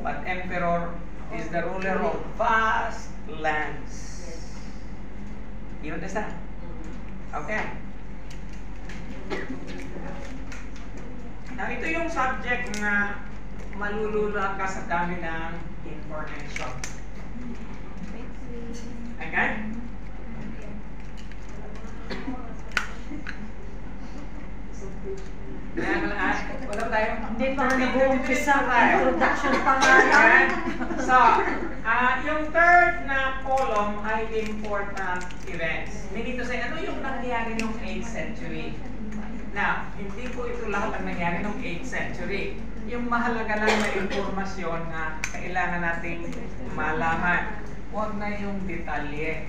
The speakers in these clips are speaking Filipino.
But emperor is the ruler of vast lands. You understand? Okay. Now, ito yung subject na malulula ka sa dami ng information. Okay? Wala tayo? Hindi pa nga nag-uumpisa. Introduction pa nga lang. So, yung third na column ay important events. Meaning to say, ano yung nangyari noong 8th century? Now, hindi po ito lahat ang nangyari noong 8th century. Yung mahalaga lang na impormasyon na kailangan nating malaman. Huwag na yung detalye.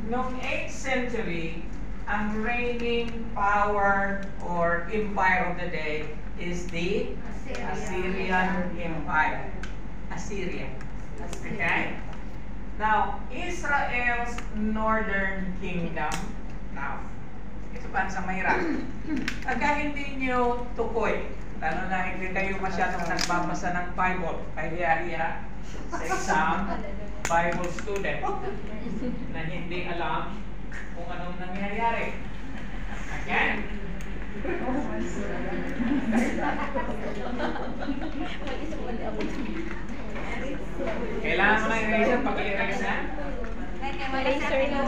Noong 8th century, ang reigning power or empire of the day is the Assyrian Empire. Assyria. Okay? Now, Israel's northern kingdom. Now, ito pa sa mahirap. Pagka hindi nyo tukoy, lalo na hindi kayo masyadong nagbabasa ng Bible, kaya sa isang Bible student na hindi alam kung anong nangyayari. Okay? Kailangan mo na eraser pag i-erase na? Eraser na.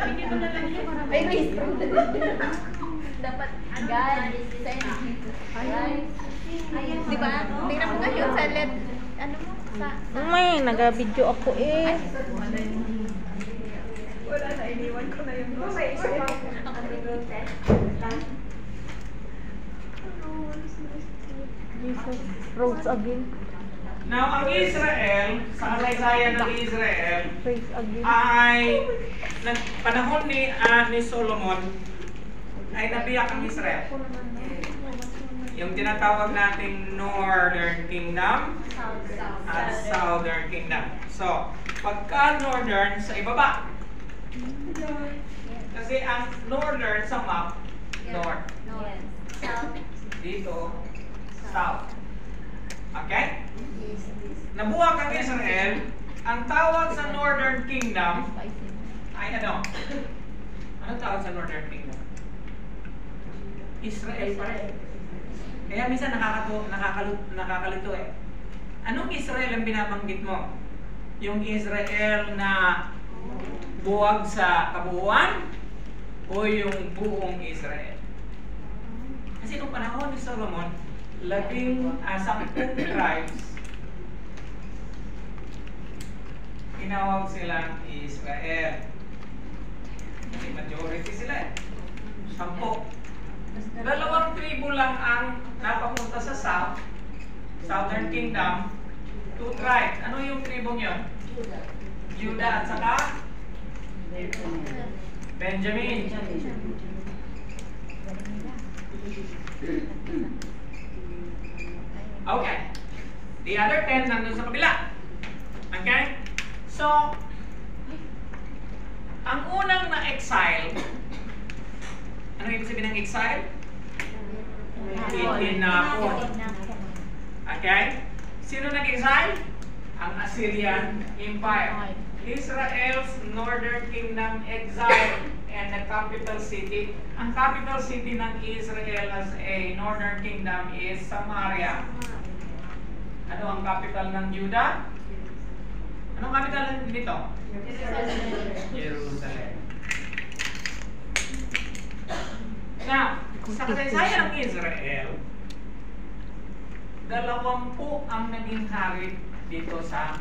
Saan yung ano? Dapat agad send right. Di ba? Tingnan mo nga yun sa LED. Ano mo? May, nag-video ako eh. Wala na, iniwan ko na yung Jesus, roads again. Now, ang Israel, sa kasaysayan ng Israel, Praise again. ay panahon ni Solomon ay nabiyak ang Israel. Yung tinatawag nating Northern Kingdom at Southern Kingdom. So, pagka Northern, sa ibaba. Kasi ang Northern sa map, North. Dito, South. Okay? Nabuwag ang Israel, ang tawag sa Northern Kingdom ay ano? Anong tawag sa Northern Kingdom? Israel pa rin. Kaya minsan nakakalito eh. Anong Israel ang binabanggit mo? Yung Israel na buwag sa kabuuan o yung buong Israel? Kasi nung panahon ni Solomon, 10 tribes, tinawag silang Israel. Kasi majority sila eh. 10. 2 tribo lang ang napapunta sa South, Southern Kingdom, 2 tribes. Ano yung tribong yun? Judah at saka Benjamin. Okay. The other 10 nandun sa kabila. Okay? So, ang unang na-exile, ano ibig sabihin ng exile? Itinapon. Okay? Sino nag-exile? Ang Assyrian Empire. Israel's northern kingdom exile and the capital city. Ang capital city ng Israel as a northern kingdom is Samaria. Ano ang capital ng Judah? Anong capital nito? Jerusalem. Now, sa kasaysayan ng Israel, 20 ang naging hari dito sa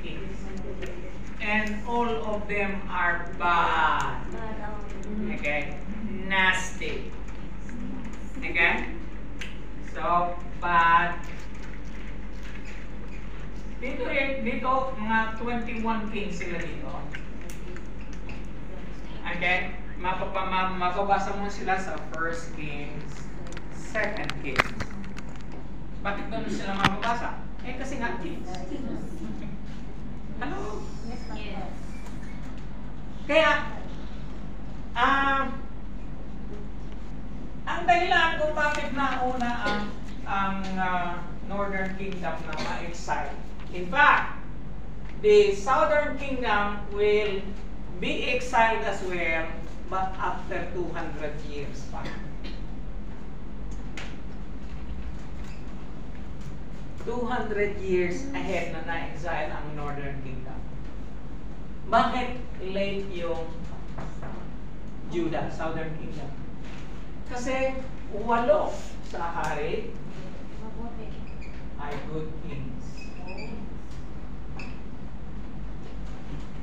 kings. And all of them are bad. Okay? Nasty. Okay? So, bad. Dito mga 21 kings sila dito. Okay? Mapabasa mo sila sa 1st Kings, 2nd Kings. Bakit doon sila mapabasa? Eh kasi nga, Kaya, ang dahilan kung bakit nauna ang Northern Kingdom na ma-exile. In fact, the Southern Kingdom will be exiled as well, but after 200 years pa. 200 years ahead na na-exile ang Northern Kingdom. Bakit late yung Judah, Southern Kingdom? Kasi 8 sa hari ay good kings.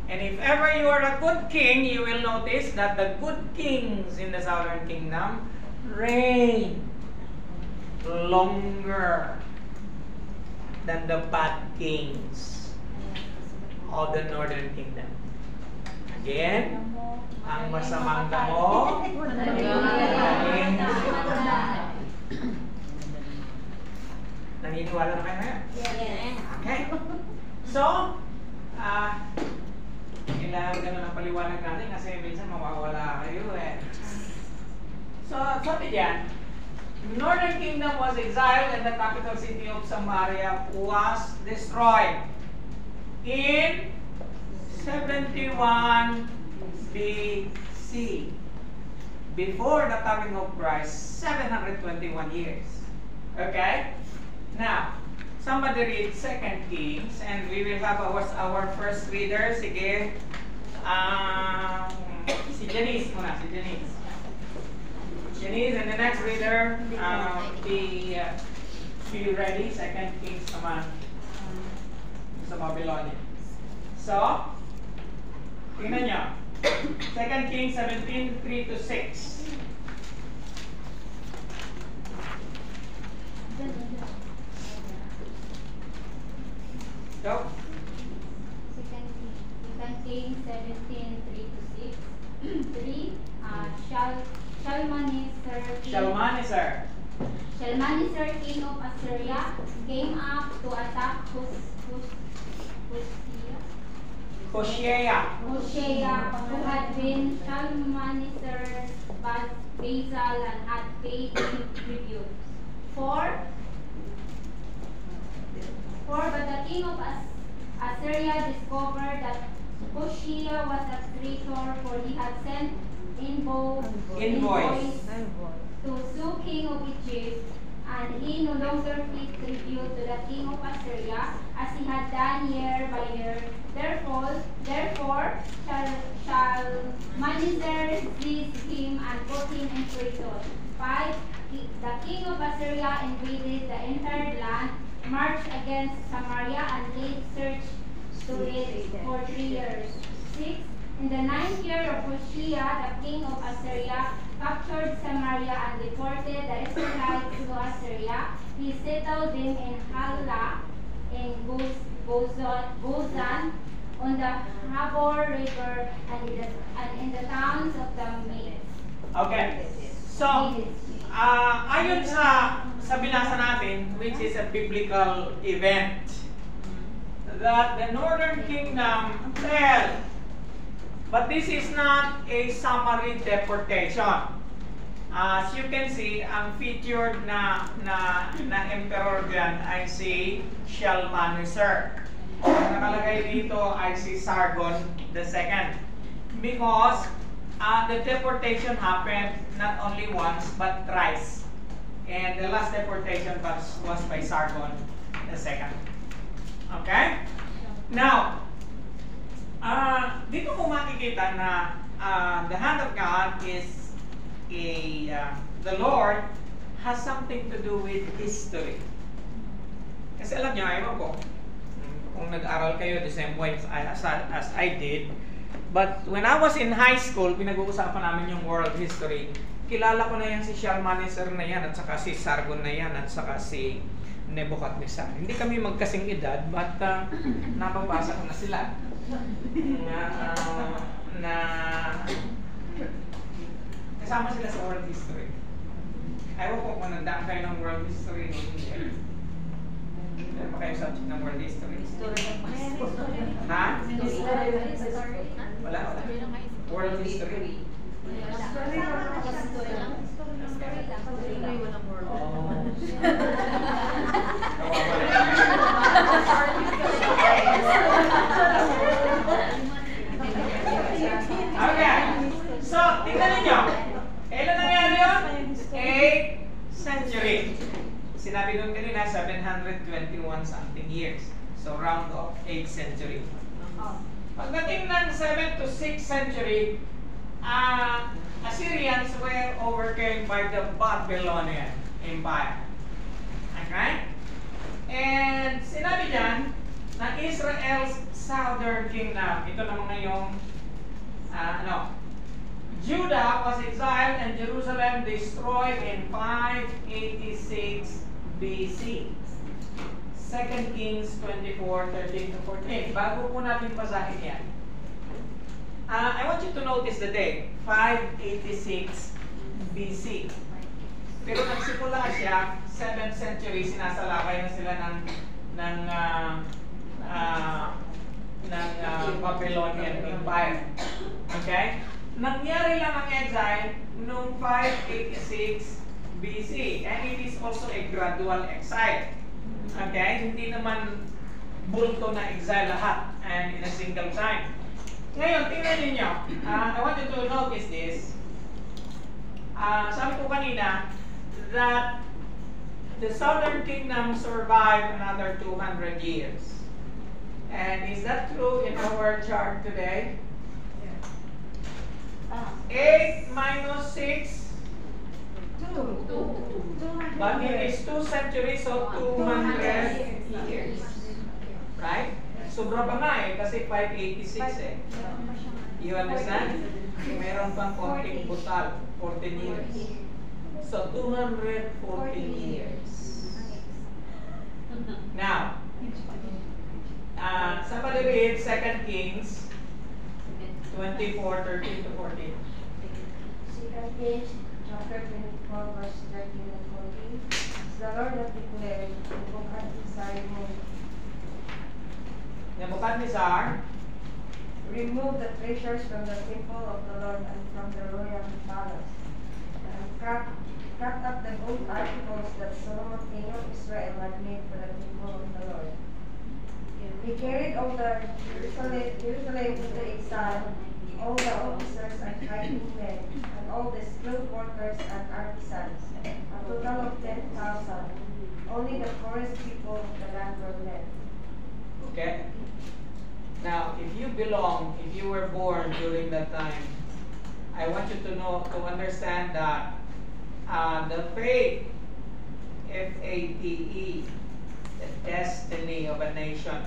And if ever you are a good king, you will notice that the good kings in the Southern Kingdom reign longer than the bad kings of the Northern Kingdom. Again, ang masamang damo, naniniwala na kayo ngayon? Okay? So, kailangan ganun ang paliwanag natin kasi minsan mawawala kayo eh. So, sabi diyan, Northern Kingdom was exiled and the capital city of Samaria was destroyed in 71 BC. Before the coming of Christ, 721 years. Okay? Now, somebody read 2 Kings and we will have our first reader. Sige. Si Janice muna, si Janice. Janice and the next reader, be ready. 2 Kings naman sa Babylonia. So, tingnan nyo. 2 Kings 17, 3 to 6. Go. 2 Kings 17, 3 to 6. 3. Shalmaneser, king of Assyria, came up to attack Hoshea, who had been Shalmaneser's vassal and had paid him tribute. 4. But the king of Assyria discovered that Hoshea was a traitor, for he had sent invoice to Su, king of Egypt, and he no longer paid tribute to the king of Assyria as he had done year by year. Therefore Shalmaneser seized him and put him in prison. 5. The king of Assyria invaded the entire land, marched against Samaria, and laid siege to it for 3 years. 6. In the 9th year of Hoshea, the king of Assyria captured Samaria and deported the Israelites to Assyria. He settled them in Hala, in Gozan, on the Habor River, and in the towns of the Medes. Okay. So, ayon sa binasa natin, which is a biblical event, that the Northern Kingdom fell. But this is not a summary deportation. As you can see, ang featured na emperor dyan ay si Shalmaneser. Ang nakalagay dito ay si Sargon II. Because the deportation happened not only once but thrice. And the last deportation was by Sargon II. Okay? Now, dito mo makikita na the hand of God is the Lord has something to do with history. Kasi alam niyo, ayaw ko, kung nag-aral kayo the same way as I did, but when I was in high school, pinag-uusapan namin yung world history. Kilala ko na yan si Shalmaneser na yan, at saka si Sargon na yan, at saka si Nebuchadnezzar. Hindi kami magkasing edad, but napabasa ko na sila. Kasama sila sa world history. Ayaw ko kung nagdaan kayo ng world history no, hindi. Meron pa kayo subject ng world history? Ha? Wala. World history. Story lang ako kasi ito lang. Story lang. Walang world. Oh. Okay. So, tingnan ninyo. Kailan nangyari yun? 8th century. Sinabi doon kanina, 721 something years. So, round of 8th century. Pagdating ng 7th to 6th century, Assyrians were overcame by the Babylonian Empire. Okay? And sinabi dyan na Israel's southern kingdom, ito naman ngayong Judah was exiled and Jerusalem destroyed in 586 BC. 2 Kings 24:13-14. Bago po natin basahin yan, I want you to notice the date, 586 BC. Pero nagsimula siya, 7th century, sinasalakay na sila ng Babylonian Empire. Okay? Nangyari lang ang exile noong 586 BC, and it is also a gradual exile. Okay? Hindi naman bulto na exile lahat and in a single time. Ngayon, tingnan ninyo. I want you to notice this. Sabi ko kanina that the southern kingdom survived another 200 years. And is that true in our chart today? 8 minus 6. 2. But it is 2 centuries, so 200 years. Right? Sobra pa nga eh, kasi 586 eh. You understand? Meron pang konting butal, 14 years. So 214 years. Now, somebody read 2 Kings 24:13-14. 2 Kings chapter 24 verse 13 and 14. The Lord hath declared, Nebuchadnezzar, remove the treasures from the temple of the Lord and from the royal palace, and cut up the gold articles that Solomon king of Israel had made for the temple of the Lord. He carried all the Jerusalem into exile, all the officers and fighting men, and all the skilled workers and artisans, a total of 10,000. Only the poorest people of the land were left. okay? Now, if you were born during that time, I want you to understand that the fate, F-A-T-E, the destiny of a nation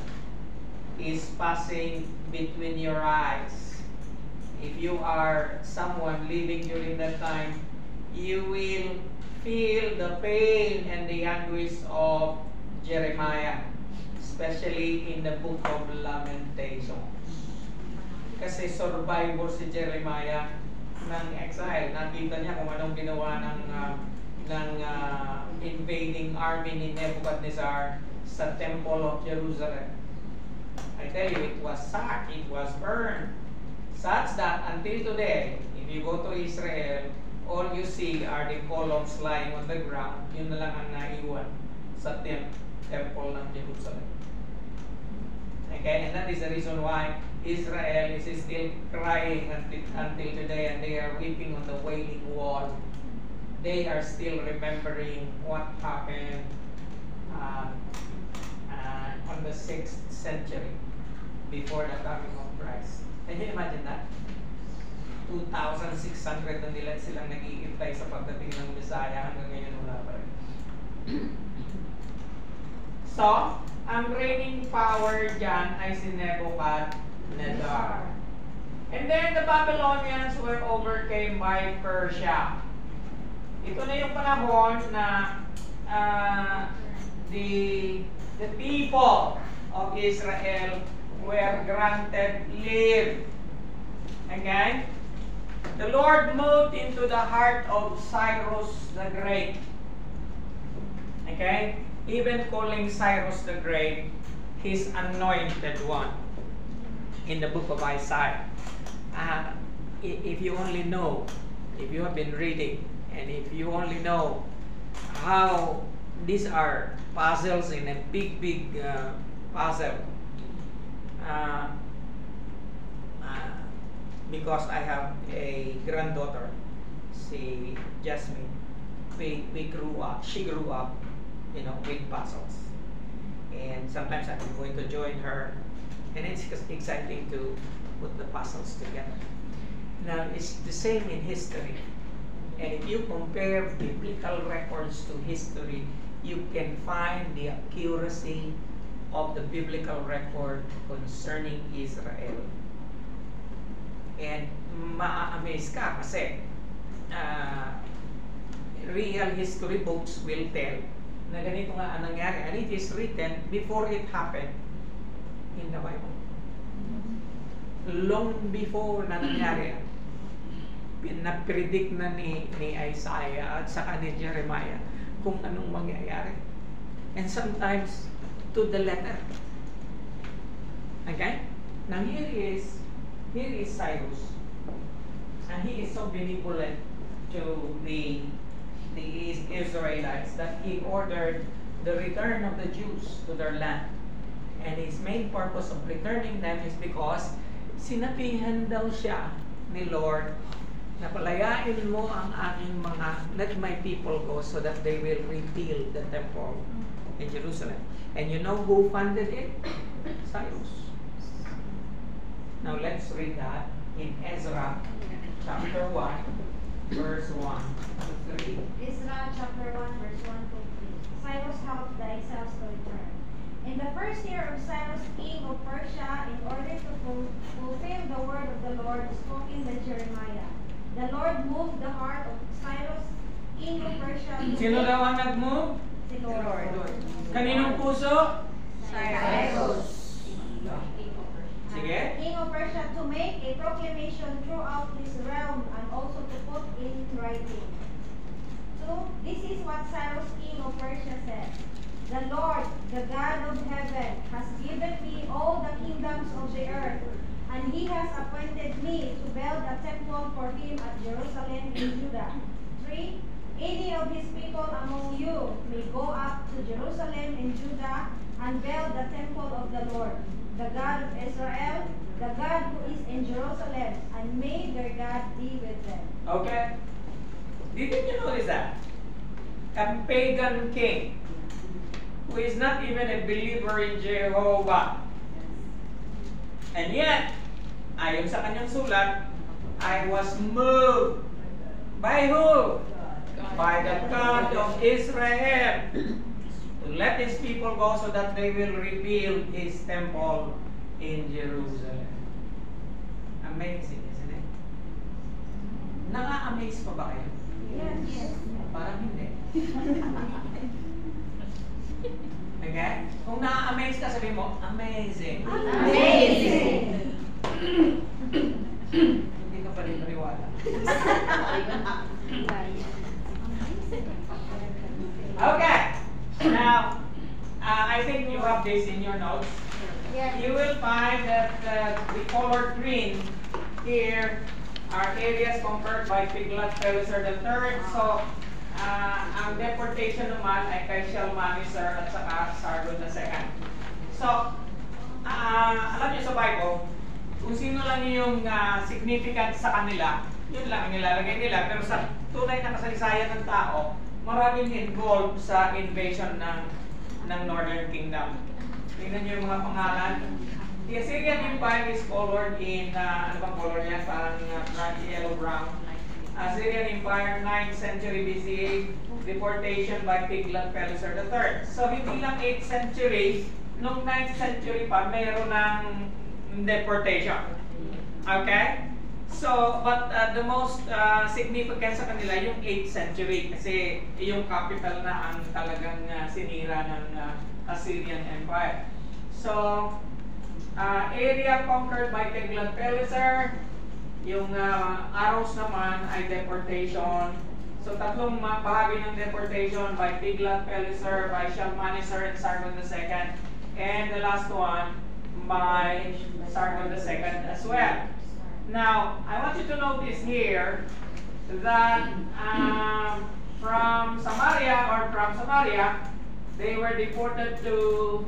is passing between your eyes. If you are someone living during that time, you will feel the pain and the anguish of Jeremiah, especially in the book of Lamentations. Kasi survivor si Jeremiah ng exile. Nakita niya kung anong ginawa ng invading army ni Nebuchadnezzar sa Temple of Jerusalem. I tell you, it was sacked, it was burned, such that until today, if you go to Israel, all you see are the columns lying on the ground. Yun na lang ang naiwan sa Temple ng Jerusalem. Okay, and that is the reason why Israel is still crying until today, and they are weeping on the Wailing Wall. They are still remembering what happened on the 6th century before the coming of Christ. Can you imagine that? 2,600 na nila silang nag-iintay sa pagdating ng Messiah, hanggang ngayon wala pa rin. So, ang reigning power dyan ay si Nebuchadnezzar. And then the Babylonians were overcame by Persia. Ito na yung panahon na the people of Israel were granted leave. Okay? The Lord moved into the heart of Cyrus the Great. Okay? Even calling Cyrus the Great his anointed one in the book of Isaiah. if you only know, if you have been reading, and if you only know how these are puzzles in a big puzzle, because I have a granddaughter, si Jasmine, she grew up, with puzzles. And sometimes I'm going to join her, and it's exciting to put the puzzles together. Now, it's the same in history. And if you compare biblical records to history, you can find the accuracy of the biblical record concerning Israel. And ma-amaze ka kasi real history books will tell na ganito nga ang nangyari, and it is written before it happened in the Bible. Long before na nangyari, pinapredict na ni Isaiah at saka ni Jeremiah kung anong mangyayari. And sometimes to the letter. Okay? Now here is Cyrus, and he is so benevolent to the Israelites that he ordered the return of the Jews to their land. And his main purpose of returning them is because sinabihan daw siya ni Lord na palayain mo ang aking let my people go so that they will rebuild the temple in Jerusalem. And you know who funded it? Cyrus. Now let's read that in Ezra chapter 1. Verse 1 to 3. Ezra chapter 1 verse 1 to 3. Cyrus helped the exiles to return. In the first year of Cyrus king of Persia, in order to fulfill the word of the Lord spoken by Jeremiah, the Lord moved the heart of Cyrus king of Persia to Sino daw ang nag-move? Si Lord. Kaninong puso? Cyrus. Sige. King of Persia to make a proclamation throughout this realm and also to put in writing. So, this is what Cyrus king of Persia said. The Lord, the God of heaven, has given me all the kingdoms of the earth, and he has appointed me to build a temple for him at Jerusalem in Judah. 3. Any of his people among you may go up to Jerusalem in Judah and build the temple of the Lord, the God of Israel, the God who is in Jerusalem, and may their God be with them. Okay. Didn't you notice that? A pagan king who is not even a believer in Jehovah. And yet, ayon sa kanyang sulat, I was moved. By who? By the God of Israel. To let his people go so that they will rebuild his temple in Jerusalem. Amazing, isn't it? Naka-amaze pa ba kayo? Yes. Parang hindi. Okay? Kung na-amaze ka, sabi mo, amazing. Amazing. Hindi ka pa rin maniwala. Okay. Now, I think you have this in your notes. Yes. You will find that the color green here are areas conquered by Tiglath-Pileser III. So, ang deportation naman ay kay Shalmaneser at saka Sargon II. So, alam niyo sa Bible, kung sino lang yung significant sa kanila, yun lang ang nilalagay nila. Pero sa tunay na kasaysayan ng tao, maraming involved sa invasion ng Northern Kingdom. Tingnan niyo yung mga pangalan. The Assyrian Empire is colored in, ano bang color niya? Parang yellow-brown. Assyrian Empire, 9th century BCE, deportation by Tiglath-Pileser III. So, hindi lang 8th century, nung 9th century pa, mayroon ng deportation. Okay? So, but the most significant sa kanila yung 8th century kasi yung capital na ang talagang sinira ng Assyrian Empire. So, area conquered by Tiglath-Pileser, yung arrows naman ay deportation. So, tatlong bahagi ng deportation by Tiglath-Pileser, by Shalmaneser and Sargon II. And the last one by Sargon II as well. Now, I want you to notice here that from Samaria, they were deported to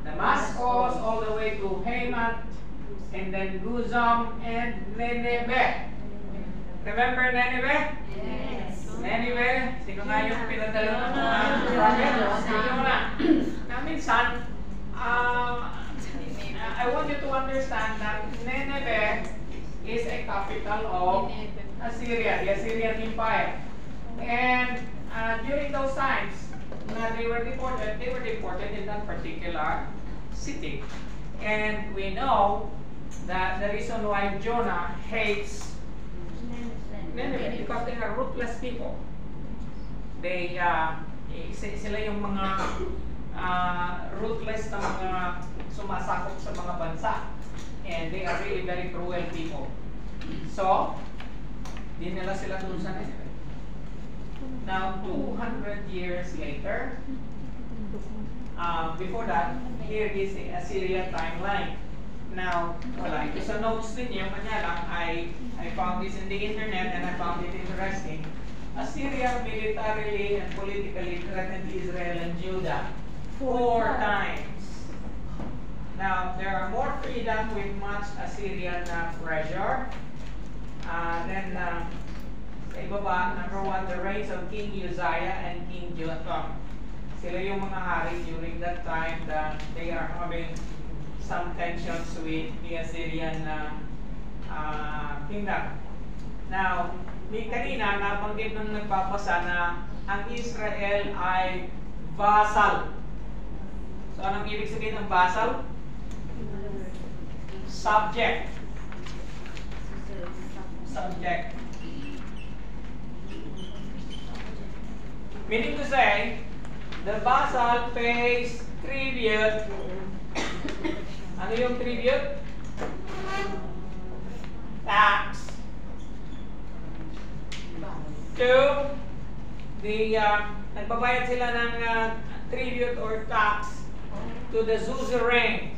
Damascus, all the way to Hamath, and then Guzam and Nineveh. Remember Nineveh? Yes. Nineveh, sino nga yung pinadala ng mga prophet? Sino na? Na minsan, I want you to understand that Nineveh is a capital of Assyria, the Assyrian Empire. And during those times, when they were deported in that particular city. And we know that the reason why Jonah hates Nineveh because they are ruthless people. They sila yung mga ruthless na mga sumasakop sa mga bansa, and they are really very cruel people. So, di nila sila dun sa Nineveh. Now, 200 years later, before that, here is the Assyrian timeline. Now, wala ito sa notes ninyo, kanya lang, I found this in the internet and I found it interesting. Assyria militarily and politically threatened Israel and Judah 4 times. Now, there are more freedom with much Assyrian pressure. Then, sa ibaba, number 1, the reigns of King Uzziah and King Jotham. Sila yung mga hari during that time that they are having some tensions with the Assyrian kingdom. Now, kanina nabanggit nung nagbabasa na ang Israel ay vassal. So, anong ibig sabihin ng vassal? Subject. Subject. Meaning to say, the vassal pays tribute. Ano yung tribute? Tax. To the, nagbabayad sila ng tribute or tax to the suzerain.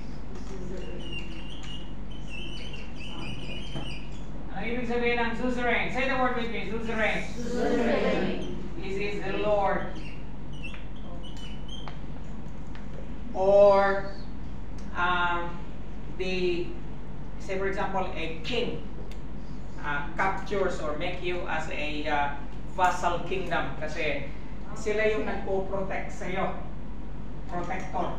Ano ibig sabihin ng suzerain? Say the word with me, suzerain. Suzerain. This is the Lord. Or say for example, a king captures or make you as a vassal kingdom kasi sila yung nagpo-protect sa'yo. Protector.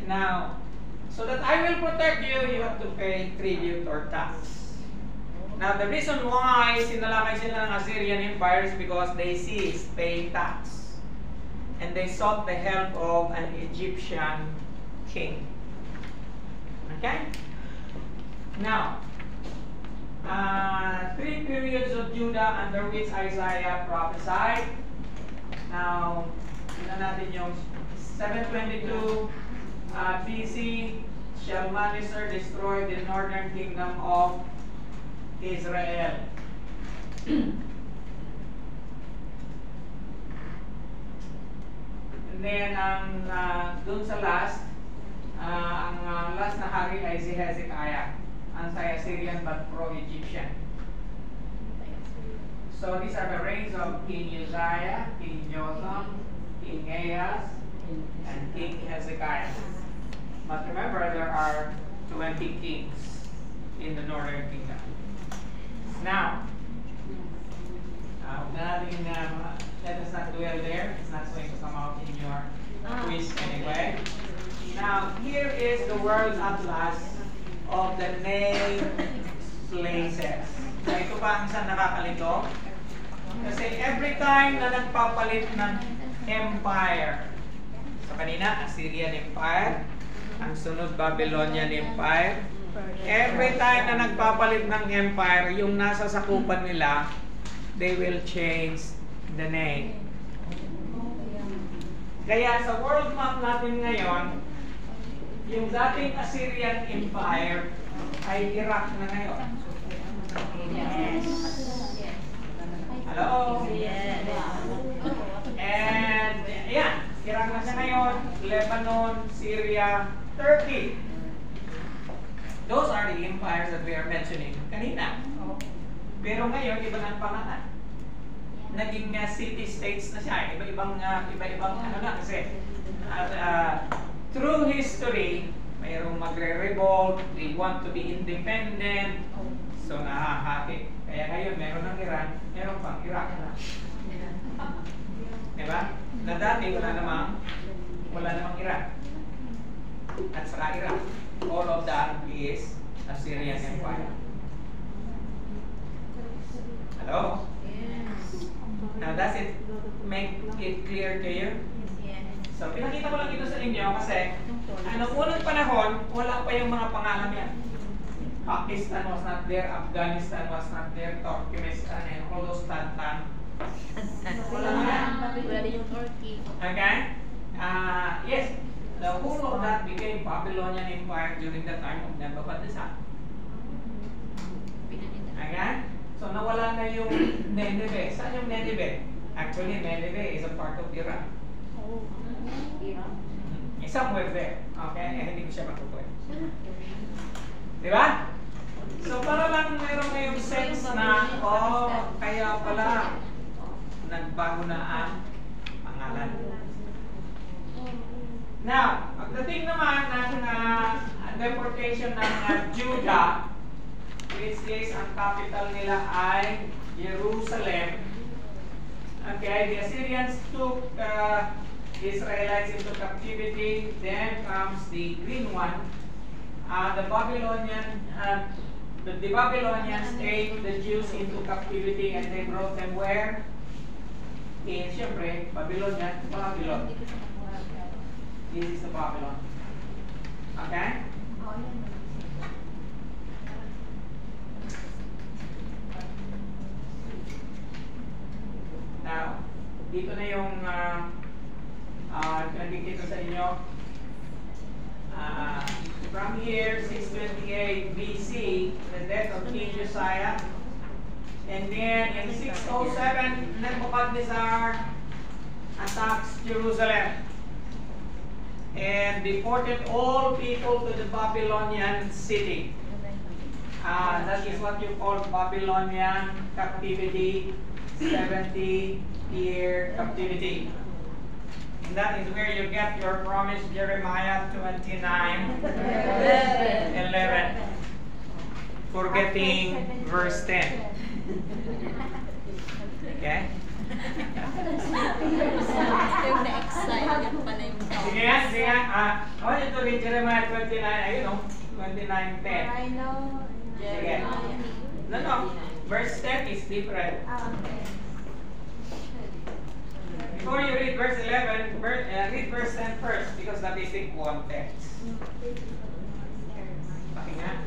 Now, so that I will protect you, you have to pay tribute or tax. Now, the reason why sinalakay sila ng Assyrian Empire is because they ceased paying tax. And they sought the help of an Egyptian king. Okay? Now, 3 periods of Judah under which Isaiah prophesied. Now, tignan natin yung 722 BC, Shalmaneser destroyed the northern kingdom of Israel. And then, dun sa last, ang last na hari ay si Hezekiah, anti-Assyrian but pro-Egyptian. So these are the reigns of King Uzziah, King Jotham, King Ahaz, and King Hezekiah. But remember, there are 20 kings in the northern kingdom. Now, let us not dwell there. It's not going to come out in your quiz anyway. Now, here is the world atlas of the named places. So, ito pa ang isang nakakalito. Kasi every time na nagpapalit ng empire, so kanina, Assyrian Empire, ang sunod Babylonian Empire, every time na nagpapalit ng empire, yung nasa sakupan nila, they will change the name. Kaya sa world map natin ngayon, yung dating Assyrian Empire ay Iraq na ngayon. Yes. Hello? Yes. And, ayan, Iraq na siya ngayon, Lebanon, Syria, Turkey. Those are the empires that we are mentioning kanina. Pero ngayon, iba na ang pangalan. Naging city-states na siya. Iba-ibang ano na kasi. Through history, mayroong magre-revolt, they want to be independent, so nahahati. Kaya ngayon, meron ng Iran, meron pang Iraq. Diba? Na dati, wala namang Iran. At saka Iraq. All of that is Assyrian Empire. Hello? Now, does it make it clear to you? So, pinakita ko lang ito sa inyo kasi noong unang panahon, wala pa yung mga pangalan yan. Pakistan was not there, Afghanistan was not there, Turkmenistan, and all those Tantan. Wala na yan. Wala din yung Turkey. Okay? Yes, the whole of that became Babylonian Empire during the time of Nebuchadnezzar. Okay? So, nawala na yung Nineveh. Saan yung Nineveh? Actually, Nineveh is a part of Iraq. Somewhere there. Okay? Hindi ko siya matutuloy. Diba? So, para lang mayroon ngayong sense na, kaya pala, nagbago na ang pangalan. Now, pagdating naman ng deportation ng Judah, which is ang capital nila ay Jerusalem. Okay, the Assyrians took Israelites into captivity. Then comes the green one. The Babylonians take the Jews into captivity and they brought them where? In syempre, Babylon. This is the Babylon. Okay? Now, dito na yung nakikita sa inyo. From here, 628 BC, the death of King Josiah. And then in 607, Nebuchadnezzar attacks Jerusalem. And deported all people to the Babylonian city. That is what you call Babylonian captivity, 70-year captivity. And that is where you get your promise, Jeremiah 29:11. Forgetting verse 10. Okay? Yung na-excite yun pa na yung Sige nga. I want you to read Jeremiah 29, ayun o, 29:10. I know. Sige. No. Verse 10 is different. Before you read verse 11, read verse 10 first because that is the context. Pakinggan.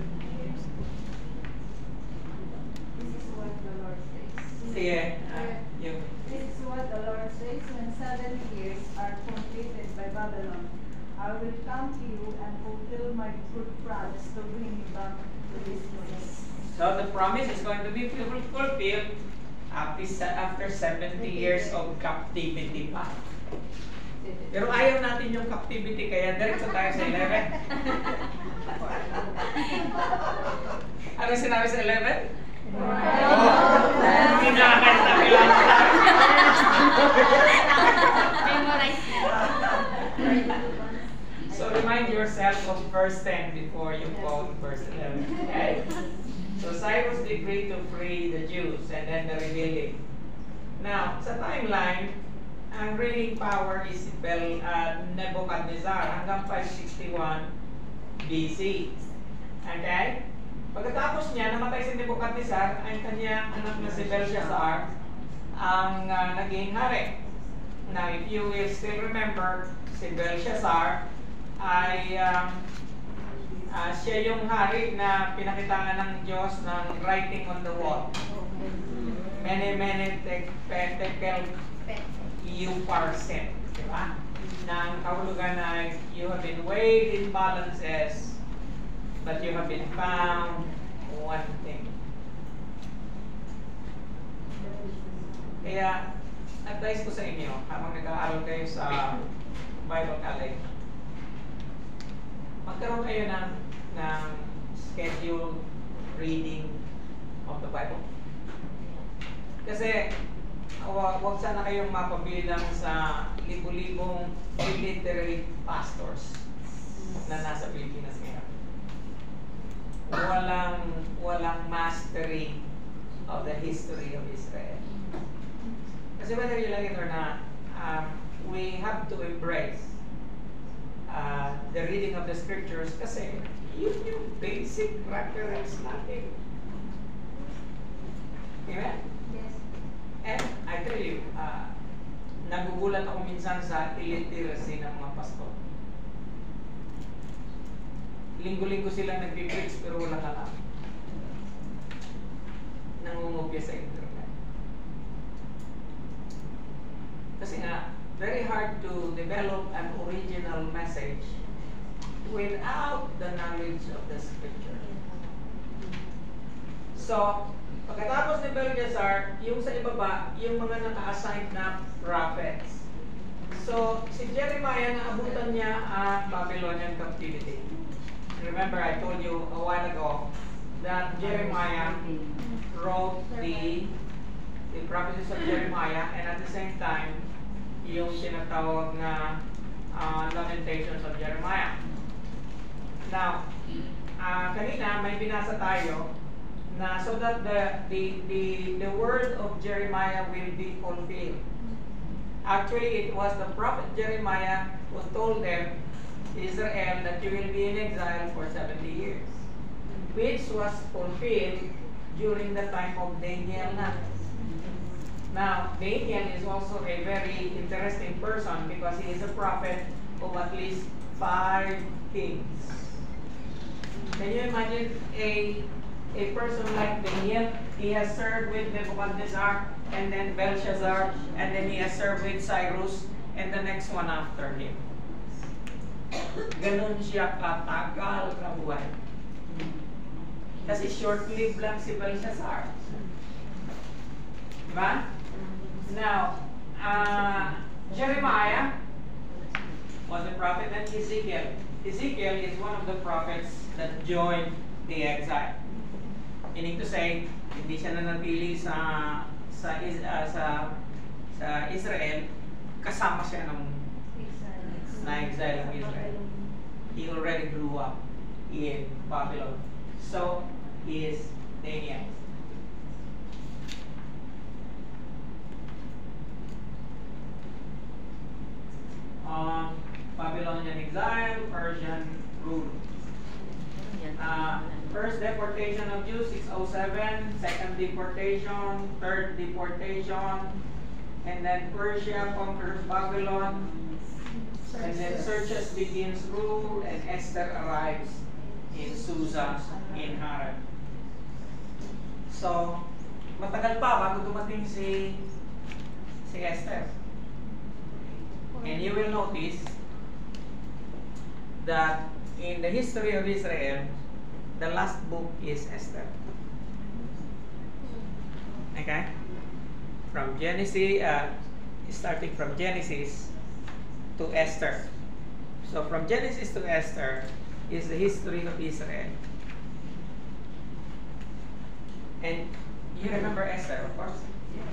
This is what the Lord says. Sige. Yung This is what the Lord says: when 7 years are completed by Babylon, I will come to you and fulfill my good promise to bring you back to this place. So the promise is going to be fulfilled after 70 years of captivity pa. Pero ayaw natin yung captivity, kaya diretso tayo sa 11. Ano sinabi sa 11? Hindi nakakasabi lang. So remind yourself of verse 10 before you quote verse 11. Okay? So Cyrus decreed to free the Jews and then the rebuilding. Now, sa timeline, ang reigning power is Nebuchadnezzar hanggang 561 BC. Okay? Pagkatapos niya, namatay si Nebuchadnezzar, ang kanyang anak na si Belshazzar ang naging hari. Now, if you will still remember, si Belshazzar ay siya yung hari na pinakitaan ng Diyos ng writing on the wall. Mene tekel upharsin. Diba? Na ang kahulugan ay, you have been weighed in balances, but you have been found wanting. Kaya, advice ko sa inyo, habang nag-aaral kayo sa Bible College, magkaroon kayo ng scheduled reading of the Bible. Kasi wag sana kayong mapabilang sa libo-libong illiterate pastors na nasa Pilipinas ngayon. Walang mastery of the history of Israel. Kasi whether you like it or not, we have to embrace the reading of the scriptures kasi yun yung basic reference natin. Amen? Yes. And I tell you, nagugulat ako minsan sa illiteracy ng mga pastor. Linggo-linggo silang nag-preach pero walang alam. Nangungupya sa internet. Kasi nga, very hard to develop an original message without the knowledge of the scripture. So, pagkatapos ni Belteshazzar, yung sa ibaba, yung mga naka-assign na prophets. So, si Jeremiah, naabutan niya ang Babylonian captivity. Remember, I told you a while ago that Jeremiah wrote the prophecies of Jeremiah, and at the same time, yung tinatawag na Lamentations of Jeremiah. Now, kanina may binasa tayo na so that the word of Jeremiah will be fulfilled. Actually, it was the prophet Jeremiah who told them, Israel, that you will be in exile for 70 years, which was fulfilled during the time of Daniel. Now, Daniel is also a very interesting person because he is a prophet of at least 5 kings. Can you imagine a person like Daniel? He has served with Nebuchadnezzar, and then Belshazzar, and then he has served with Cyrus, and the next one after him. Ganon siya katagal na buhay. Kasi short-lived lang si Belshazzar. Diba? Now, Jeremiah was a prophet, and Ezekiel. Ezekiel is one of the prophets that joined the exile. Meaning to say, hindi siya nanatili sa Israel, kasama siya ng na-exile ng Israel. He already grew up in Babylon. So, he is Daniel. Babylonian exile, Persian rule. First deportation of Jews, 607. Second deportation, third deportation, and then Persia conquers Babylon, and then Xerxes begins rule, and Esther arrives in Susa in Haran. So, matagal pa bago dumating si Esther. And you will notice that in the history of Israel, the last book is Esther. Okay? From Genesis, starting from Genesis to Esther. So from Genesis to Esther is the history of Israel. And you remember Esther, of course?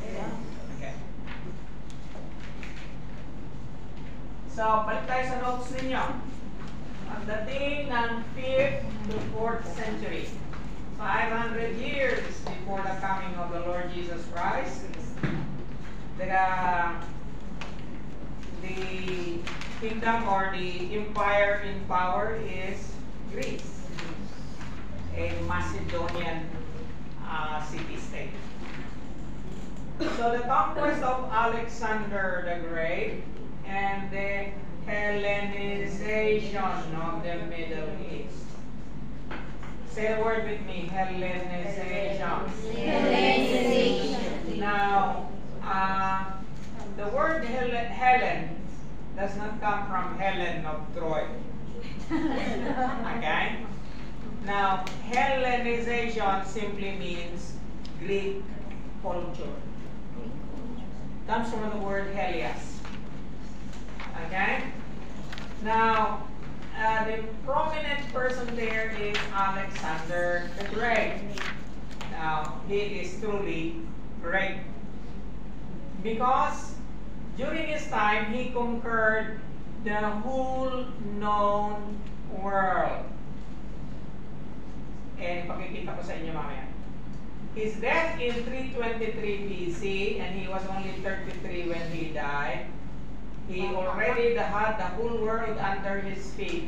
Yes. Okay. So, balik tayo sa notes ninyo. Ang dating ng 5th to 4th century, 500 years before the coming of the Lord Jesus Christ, the kingdom or the empire in power is Greece, a Macedonian city-state. So the conquest of Alexander the Great and the Hellenization of the Middle East. Say the word with me, Hellenization. Hellenization. Now, the word Hellen does not come from Helen of Troy. Okay? Now, Hellenization simply means Greek culture. Comes from the word Helias. Okay? Now, the prominent person there is Alexander the Great. Now, he is truly great because during his time, he conquered the whole known world. And pakikita ko sa inyo mamaya. His death in 323 BC, and he was only 33 when he died. He already had the whole world under his feet.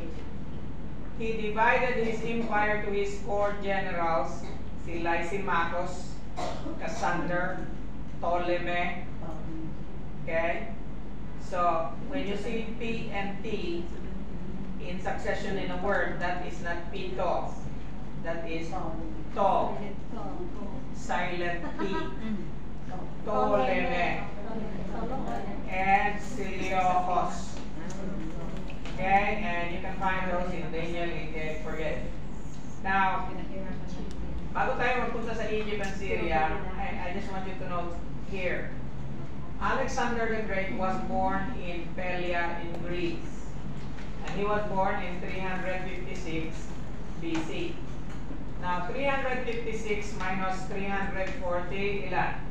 He divided his empire to his 4 generals, si Lysimachus, Cassander, Ptolemy. Okay? So, when you see P and T in succession in a word, that is not Pito. That is To. Silent P. Ptolemy. And Seleucus. Okay? And you can find those in Daniel 8, forget. Now, bago tayo magpunta sa Egypt and Syria, I just want you to note here. Alexander the Great was born in Pelia in Greece. And he was born in 356 BC. Now, 356 minus 340, ilan?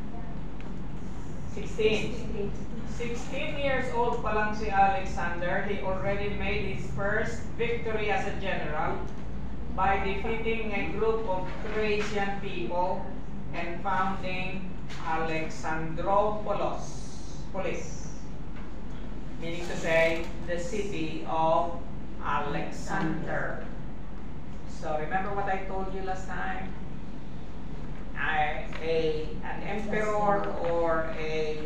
16. 16 years old pa lang si Alexander. He already made his first victory as a general by defeating a group of Thracian people and founding Alexandropolis, meaning to say the city of Alexander. So remember what I told you last time? An emperor or a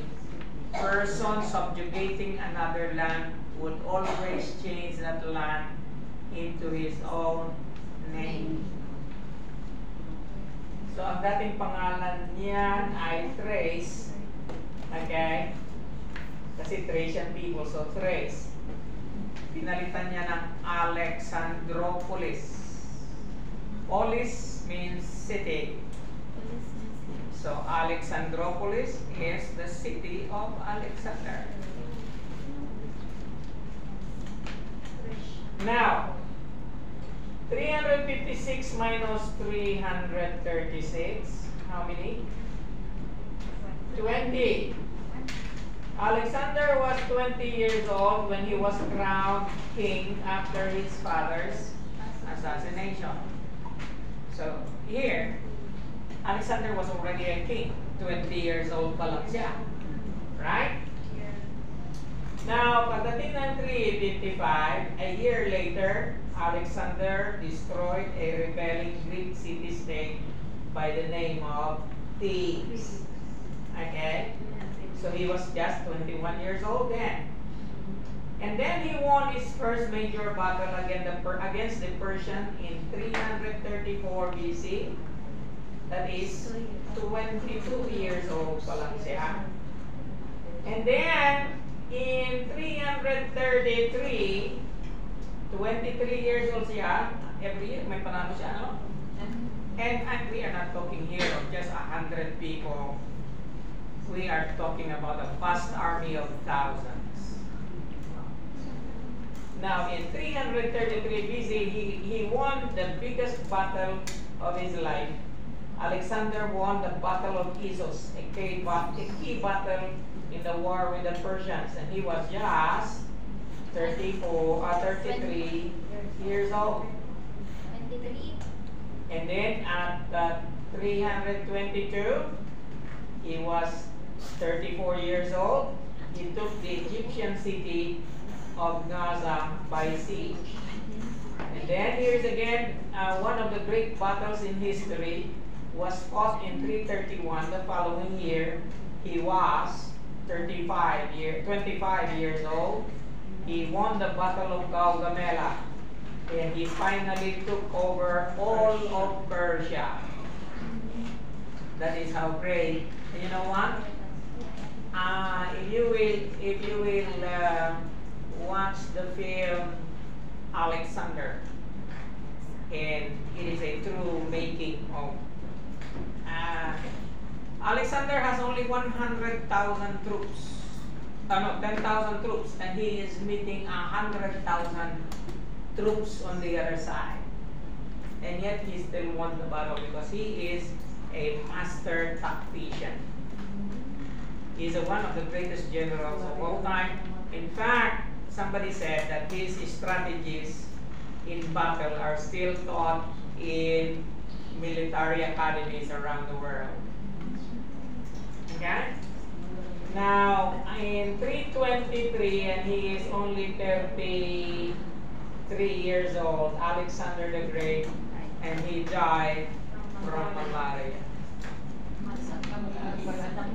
person subjugating another land would always change that land into his own name. So ang dating pangalan niyan ay Thrace. Okay? Kasi Thracian people, so Thrace. Pinalitan niya ng Alexandropolis. Polis means city. So Alexandropolis is the city of Alexander. Now, 356 minus 336, how many? 20. Alexander was 20 years old when he was crowned king after his father's assassination. So here, Alexander was already a king. 20 years old pa lang siya. Right? Now, pagdating ng 355, a year later, Alexander destroyed a rebelling Greek city-state by the name of Thebes. Okay? So he was just 21 years old then. And then he won his first major battle against the Persian in 334 BC. That is 22 years old pa lang siya. And then, in 333, 23 years old siya. Every year may panalo siya, no? And we are not talking here of just 100 people. We are talking about a vast army of thousands. Now, in 333 BC, he won the biggest battle of his life. Alexander won the Battle of Issos, a key battle in the war with the Persians, and he was just 33 years old. 23. And then at 322, he was 34 years old. He took the Egyptian city of Gaza by siege. And then here's again one of the great battles in history was fought in 331. The following year, he was 25 years old. He won the Battle of Gaugamela, and he finally took over all of Persia. That is how great. And you know what? If you will watch the film Alexander, and it is a true making of. Alexander has only 100,000 troops. 10,000 troops, and he is meeting 100,000 troops on the other side. And yet he still won the battle because he is a master tactician. He's one of the greatest generals of all time. In fact, somebody said that his strategies in battle are still taught in military academies around the world. Okay? Now, in 323, and he is only 33 years old, Alexander the Great, and he died from malaria.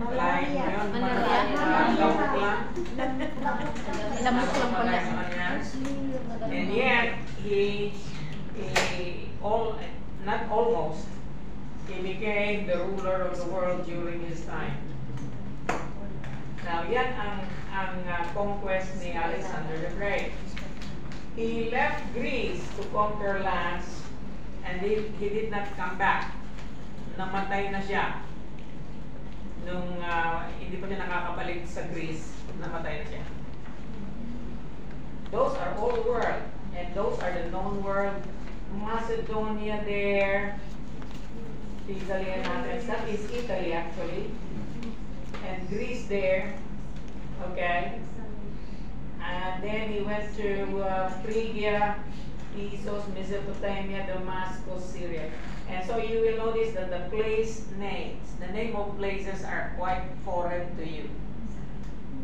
Lain mo yun, lamok lang. Lamok lang pala. And yet, not almost, he became the ruler of the world during his time. Now, yan ang conquest ni Alexander the Great. He left Greece to conquer lands, and he did not come back. Namatay na siya. Nung hindi pa siya nakakabalik sa Greece, namatay na siya. Those are old world, and those are the known world. Macedonia there, Italy and Athens, that is Italy actually, and Greece there, okay, and then he went to Phrygia, Issos, Mesopotamia, Damascus, Syria. And so you will notice that the place names, the name of places are quite foreign to you.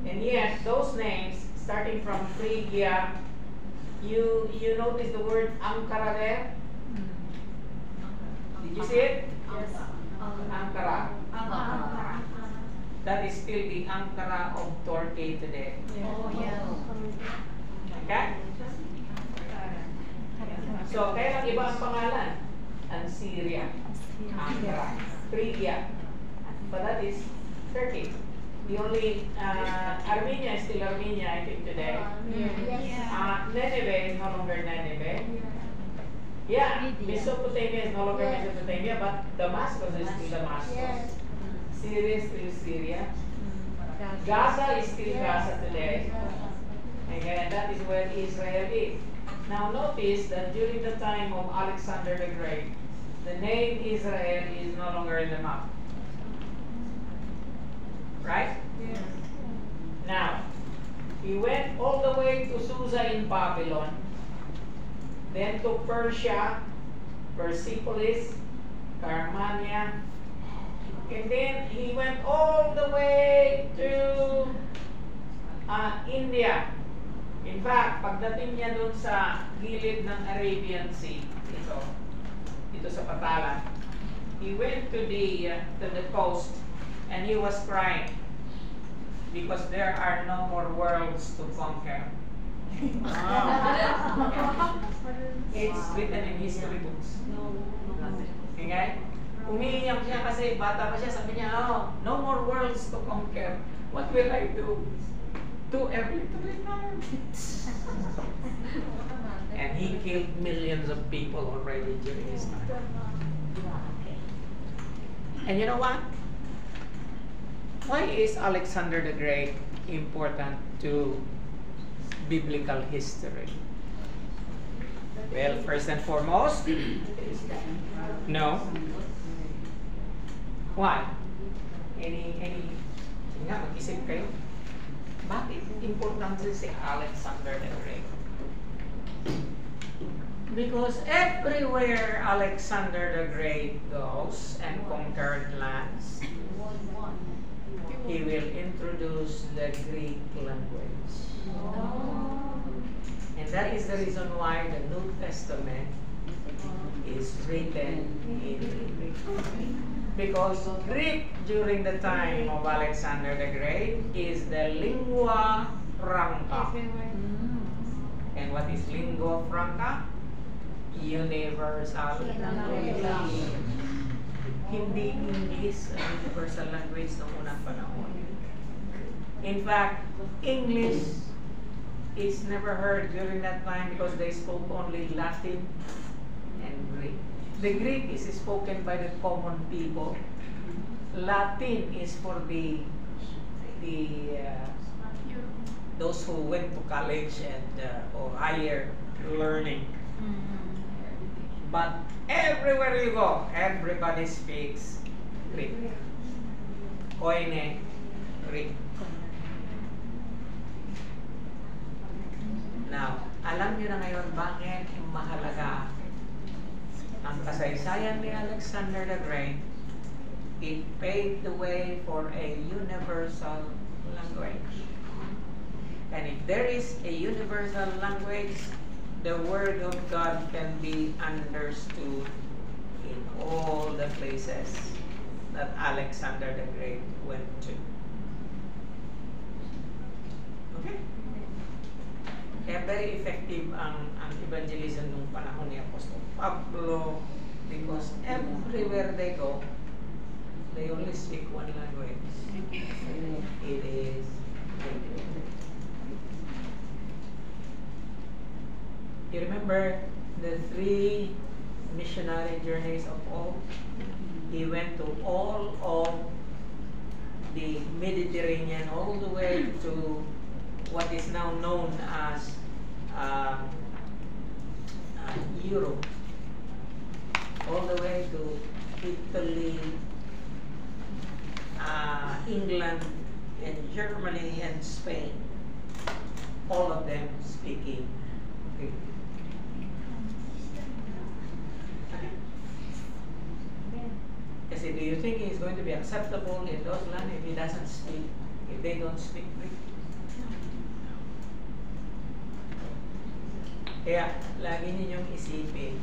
And yet, those names, starting from Phrygia, you notice the word Ankara there? Did you see it? Yes. Ankara. That is still the Ankara of Turkey today. Oh, yeah. Okay? So, kaya lang iba ang pangalan. Ang Syria. Ankara. Phrygia. But that is Turkey. The only, Armenia is still Armenia, I think, today. Nineveh is no longer Nineveh. Yeah, Mesopotamia is no longer Mesopotamia, but Damascus is still Damascus. Syria is still Syria. Gaza is still Gaza today. And that is where Israel is. Now notice that during the time of Alexander the Great, the name Israel is no longer in the map. Right? Yes. Now, he went all the way to Susa in Babylon, then to Persia, Persepolis, Carmania, and then he went all the way to India. In fact, pagdating niya dun sa gilid ng Arabian Sea, ito sa Patalan, he went to the coast, and he was crying because there are no more worlds to conquer. It's written in history books. Okay? Umiiyak siya kasi bata pa siya, sabi niya, oh, no more worlds to conquer. What will I do? Too early to retire. And he killed millions of people already during his time. And you know what? Why is Alexander the Great important to biblical history? Well, first and foremost, no. Why? Nga, mag-isip kayo. Bakit importante si Alexander the Great? Because everywhere Alexander the Great goes and conquered lands, he will introduce the Greek language. And that is the reason why the New Testament is written in Greek. Because Greek during the time of Alexander the Great is the lingua franca. And what is lingua franca? Universal language. Hindi English ang universal language noong unang panahon. In fact, English is never heard during that time because they spoke only Latin and Greek. The Greek is spoken by the common people. Latin is for those who went to college and or higher learning. But everywhere you go, everybody speaks Greek. Koine Greek. Now, alam niyo na ngayon bakit mahalaga ang kasaysayan ni Alexander the Great. It paved the way for a universal language. And if there is a universal language, the Word of God can be understood in all the places that Alexander the Great went to. Okay? Kaya very effective ang evangelism nung panahon ni Apostol Pablo, because everywhere they go, they only speak one language. It is Greek. You remember the 3 missionary journeys of Paul? He went to all of the Mediterranean, all the way to what is now known as Europe, all the way to Italy, England, and Germany, and Spain. All of them speaking Greek. Kasi do you think he's going to be acceptable in those lands if he doesn't speak, if they don't speak Greek? Kaya, lagi ninyong isipin,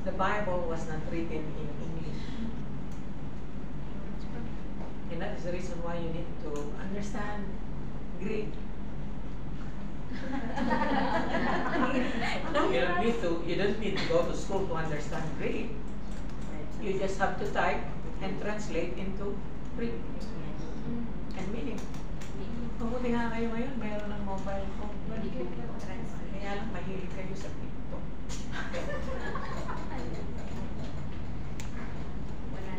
the Bible was not written in English. And that is the reason why you need to understand Greek. You don't need to go to school to understand Greek. You just have to type and translate into Greek and meaning. Mabuti nga kayo ngayon, mayroon ng mobile phone. Kaya lang mahilig kayo sa TikTok.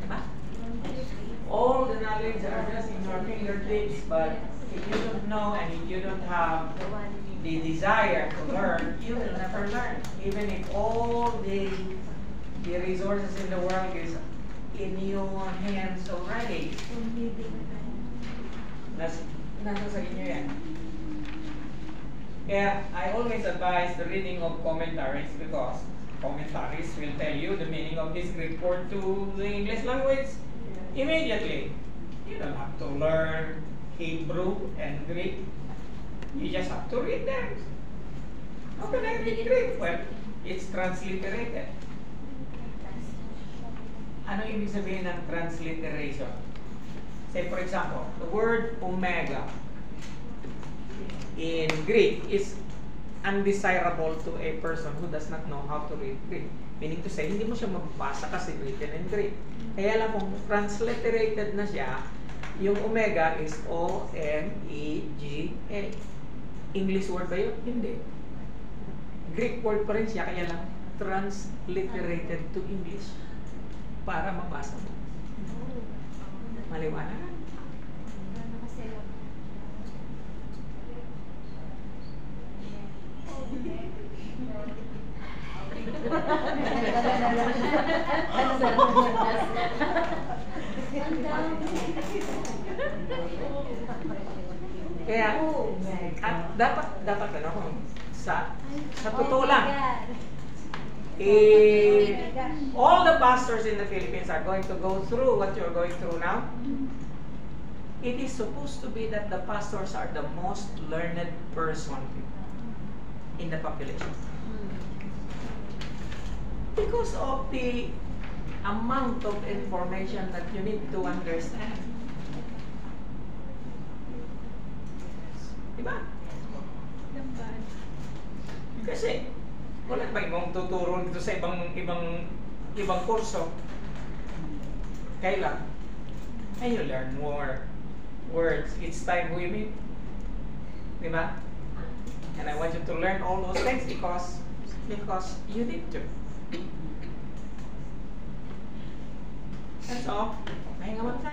Diba? All the knowledge are just in your fingertips, but if you don't know and if you don't have the desire to learn, you will never learn. Even if all the resources in the world is in your hands already. Nasa sa inyo yan. Kaya I always advise the reading of commentaries, because commentaries will tell you the meaning of this Greek word to the English language immediately. You don't have to learn Hebrew and Greek. You just have to read them. How can I read Greek? Well, it's transliterated. Ano ibig sabihin ng transliteration? Say for example, the word omega in Greek is undesirable to a person who does not know how to read Greek. Meaning to say, hindi mo siya mabasa kasi written in Greek. Kaya lang kung transliterated na siya, yung omega is O-M-E-G-A. English word ba yun? Hindi. Greek word pa rin siya, kaya lang transliterated to English para mabasa mo. Maliwanag? Kaya dapat ano sa totoo lang. All the pastors in the Philippines are going to go through what you're going through now. It is supposed to be that the pastors are the most learned person in the population. Because of the amount of information that you need to understand. Diba? Kasi wala ba ibang tuturo dito sa ibang kurso? Kailan? And you learn more words each time we meet. Diba? And I want you to learn all those things because you need to. And so, pahinga mo tayo.